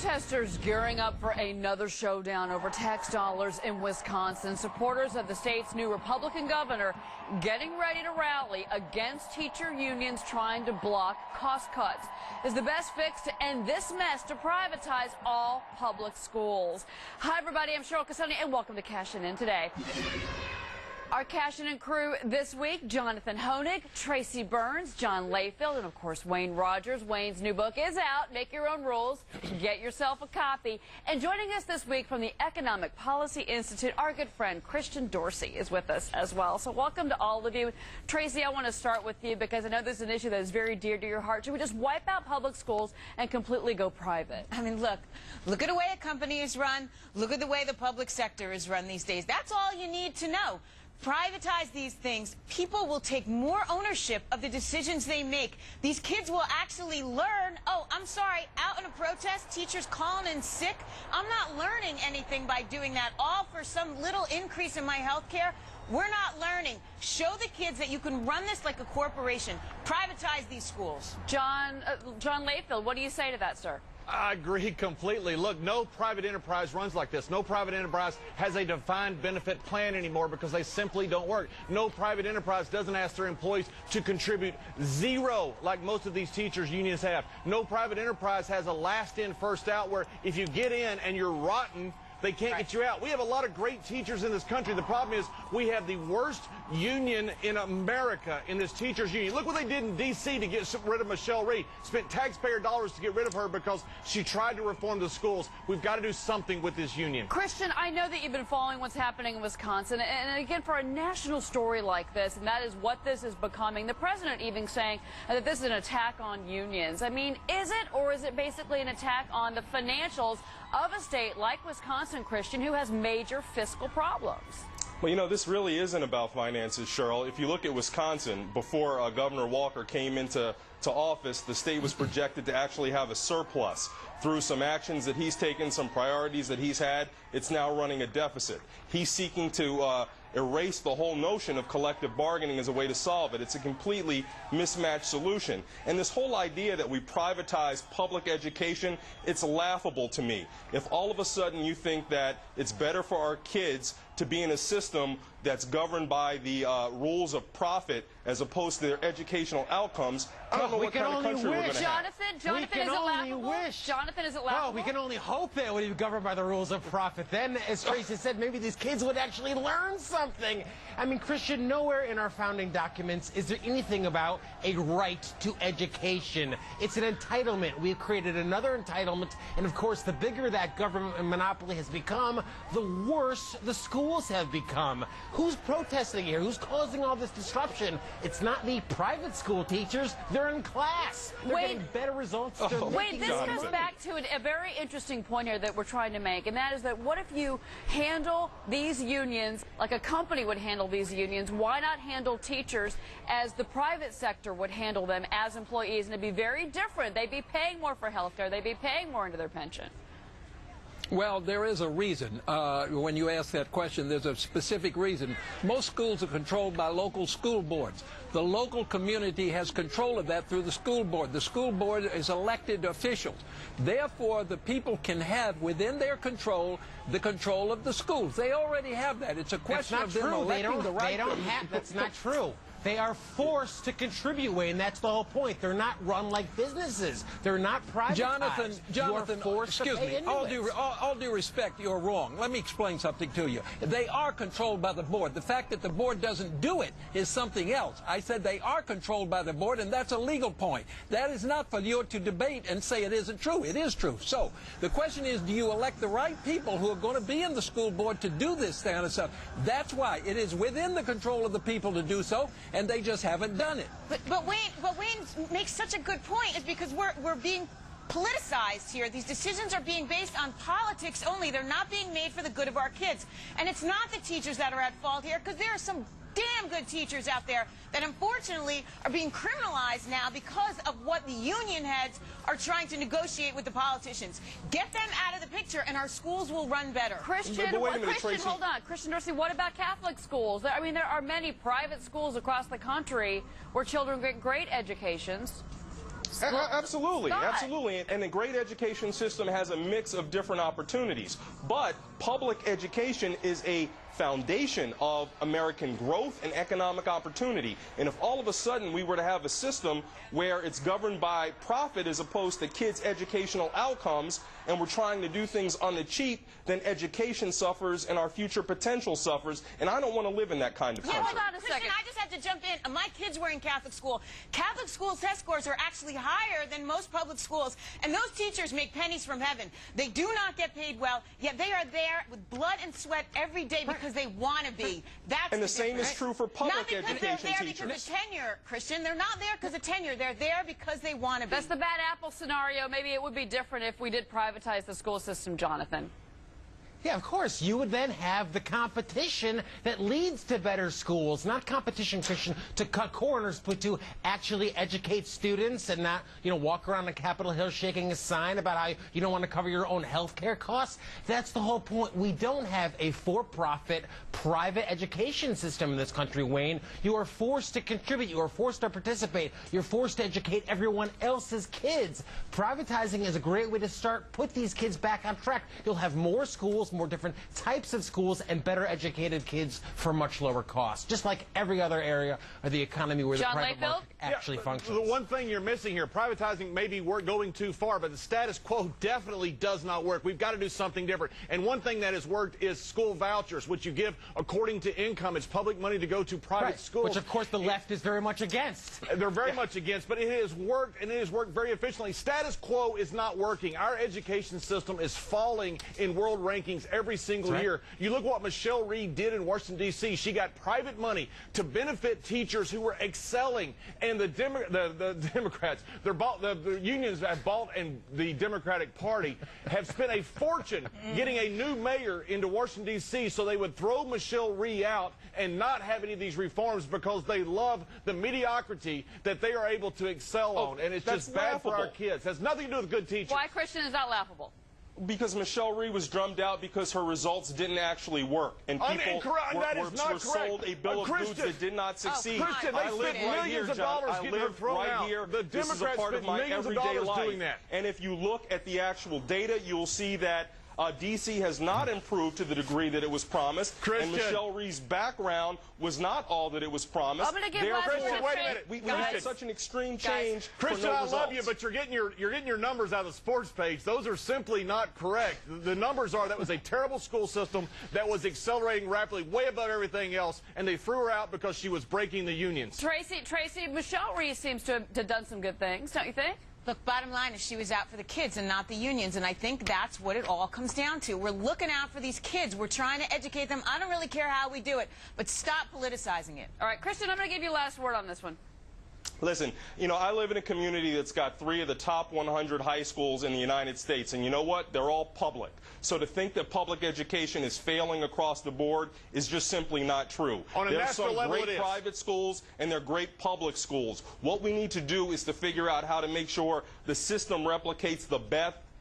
Protesters gearing up for another showdown over tax dollars in Wisconsin. Supporters of the state's new Republican governor getting ready to rally against teacher unions trying to block cost cuts. Is the best fix to end this mess to privatize all public schools? Hi, everybody. I'm Cheryl Casoni, and welcome to Cash In today. Our Cash In crew this week: Jonathan Honig, Tracy Burns, John Layfield, and of course Wayne Rogers. Wayne's new book is out, Make Your Own Rules. Get yourself a copy. And joining us this week from the Economic Policy Institute, our good friend Christian Dorsey is with us as well. So welcome to all of you. Tracy, I want to start with you because I know this is an issue that is very dear to your heart. Should we just wipe out public schools and completely go private? I mean, look at the way a company is run. Look at the way the public sector is run these days. That's all you need to know. Privatize these things. People will take more ownership of the decisions they make. These kids will actually learn. Oh, I'm sorry, out in a protest, teachers calling in sick. I'm not learning anything by doing that, all for some little increase in my health care. We're not learning. Show the kids that you can run this like a corporation. Privatize these schools. John Layfield, what do you say to that, sir? I agree completely. Look, no private enterprise runs like this. No private enterprise has a defined benefit plan anymore because they simply don't work. No private enterprise doesn't ask their employees to contribute zero like most of these teachers' unions have. No private enterprise has a last in, first out where if you get in and you're rotten, they can't get you out. We have a lot of great teachers in this country. The problem is we have the worst union in America in this teachers union. Look what they did in D.C. to get rid of Michelle Reed. Spent taxpayer dollars to get rid of her because she tried to reform the schools. We've got to do something with this union. Christian, I know that you've been following what's happening in Wisconsin, and again, for a national story like this, and that is what this is becoming, the president even saying that this is an attack on unions. I mean, is it, or is it basically an attack on the financials of a state like Wisconsin, Christian, who has major fiscal problems? Well, you know, this really isn't about finances, Cheryl. If you look at Wisconsin, before Governor Walker came into office, the state was projected to actually have a surplus. Through some actions that he's taken, some priorities that he's had, it's now running a deficit. He's seeking to erase the whole notion of collective bargaining as a way to solve it. It's a completely mismatched solution. And this whole idea that we privatize public education, it's laughable to me. If all of a sudden you think that it's better for our kids to be in a system that's governed by the rules of profit as opposed to their educational outcomes, I don't know what kind of country we're going to have. Jonathan, is it laughable? Jonathan, is it laughable? Well, we can only hope that it would be governed by the rules of profit. Then, as Tracy said, maybe these kids would actually learn something. I mean, Christian, nowhere in our founding documents is there anything about a right to education. It's an entitlement. We've created another entitlement, and of course, the bigger that government monopoly has become, the worse the schools have become. Who's protesting here? Who's causing all this disruption? It's not the private school teachers. They're in class. They're getting better results. Wait, this goes back to a very interesting point here that we're trying to make, and that is that what if you handle these unions like a company would handle these unions? Why not handle teachers as the private sector would handle them as employees? And it'd be very different. They'd be paying more for health care. They'd be paying more into their pension. Well, there is a reason. When you ask that question, there's a specific reason. Most schools are controlled by local school boards. The local community has control of that through the school board. The school board is elected officials. Therefore, the people can have within their control the control of the schools. They already have that. It's a question of them electing the right. That's not true. They are forced to contribute, Wayne. That's the whole point. They're not run like businesses. They're not privatized. Jonathan, excuse me. All due respect, you're wrong. Let me explain something to you. They are controlled by the board. The fact that the board doesn't do it is something else. I said they are controlled by the board, and that's a legal point. That is not for you to debate and say it isn't true. It is true. So the question is, do you elect the right people who are going to be in the school board to do this kind of stuff? That's why it is within the control of the people to do so, and they just haven't done it. But Wayne makes such a good point, is because we're being politicized here. These decisions are being based on politics only. They're not being made for the good of our kids. And it's not the teachers that are at fault here, because there are some damn good teachers out there that unfortunately are being criminalized now because of what the union heads are trying to negotiate with the politicians. Get them out of the picture and our schools will run better. Christian, hold on. Christian Dorsey, what about Catholic schools? I mean, there are many private schools across the country where children get great educations. Absolutely, Not. absolutely. And a great education system has a mix of different opportunities. But public education is a foundation of American growth and economic opportunity. And if all of a sudden we were to have a system where it's governed by profit as opposed to kids' educational outcomes, and we're trying to do things on the cheap, then education suffers and our future potential suffers. And I don't want to live in that kind of country. Hold on a second. Christian, I just have to jump in. My kids were in Catholic school. Catholic school test scores are actually higher than most public schools, and those teachers make pennies from heaven. They do not get paid well, yet they are there with blood and sweat every day because they want to be. That's And the same is true for public education teachers. Not because they're there teachers. because of tenure, Christian. They're not there because of tenure. They're there because they want to be. That's the bad apple scenario. Maybe it would be different if we did privatize the school system, Jonathan. Yeah, of course. You would then have the competition that leads to better schools. Not competition, Christian, to cut corners, but to actually educate students and not, walk around on Capitol Hill shaking a sign about how you don't want to cover your own health care costs. That's the whole point. We don't have a for-profit private education system in this country, Wayne. You are forced to contribute. You are forced to participate. You're forced to educate everyone else's kids. Privatizing is a great way to start. Put these kids back on track. You'll have more schools, more different types of schools, and better educated kids for much lower cost, just like every other area of the economy where John the private Layfield? market actually functions. The one thing you're missing here, privatizing maybe we're going too far, but the status quo definitely does not work. We've got to do something different. And one thing that has worked is school vouchers, which you give according to income. It's public money to go to private schools. Which, of course, the left is very much against. They're very much against, but it has worked, and it has worked very efficiently. Status quo is not working. Our education system is falling in world rankings every single year. You look what Michelle Reed did in Washington, D.C. She got private money to benefit teachers who were excelling, and the Democrats, the unions have bought, and the Democratic Party have spent a fortune getting a new mayor into Washington, D.C. so they would throw Michelle Reed out and not have any of these reforms because they love the mediocrity that they are able to excel on, and it's just bad for our kids. It has nothing to do with good teachers. Why, Christian, is that laughable? Because Michelle Reed was drummed out because her results didn't actually work, and people were sold a bill of goods that did not succeed. Christian, they spent millions of dollars getting her thrown out. The This is a Democrats part of spent my millions of everyday dollars life. doing that. And if you look at the actual data, you'll see that D.C. has not improved to the degree that it was promised. Christian. And Michelle Reed's background was not all that it was promised. I'm going to give Christian, wait a minute. We had such an extreme change Christian, for no I results. love you, but you're getting your numbers out of the sports page. Those are simply not correct. The numbers are that was a terrible school system that was accelerating rapidly, way above everything else, and they threw her out because she was breaking the unions. Tracy, Michelle Reed seems to have done some good things, don't you think? Look, bottom line is she was out for the kids and not the unions, and I think that's what it all comes down to. We're looking out for these kids. We're trying to educate them. I don't really care how we do it, but stop politicizing it. All right, Christian, I'm going to give you last word on this one. Listen, I live in a community that's got 3 of the top 100 high schools in the United States, and you know what? They're all public. So to think that public education is failing across the board is just simply not true. On a national level, There's some great private schools, and they're great public schools. What we need to do is to figure out how to make sure the system replicates the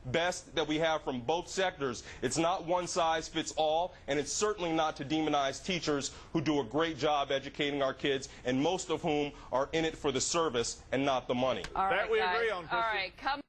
best that we have from both sectors. It's not one size fits all, and it's certainly not to demonize teachers who do a great job educating our kids, and most of whom are in it for the service and not the money. All right, That we guys. agree on, Christian. All right, come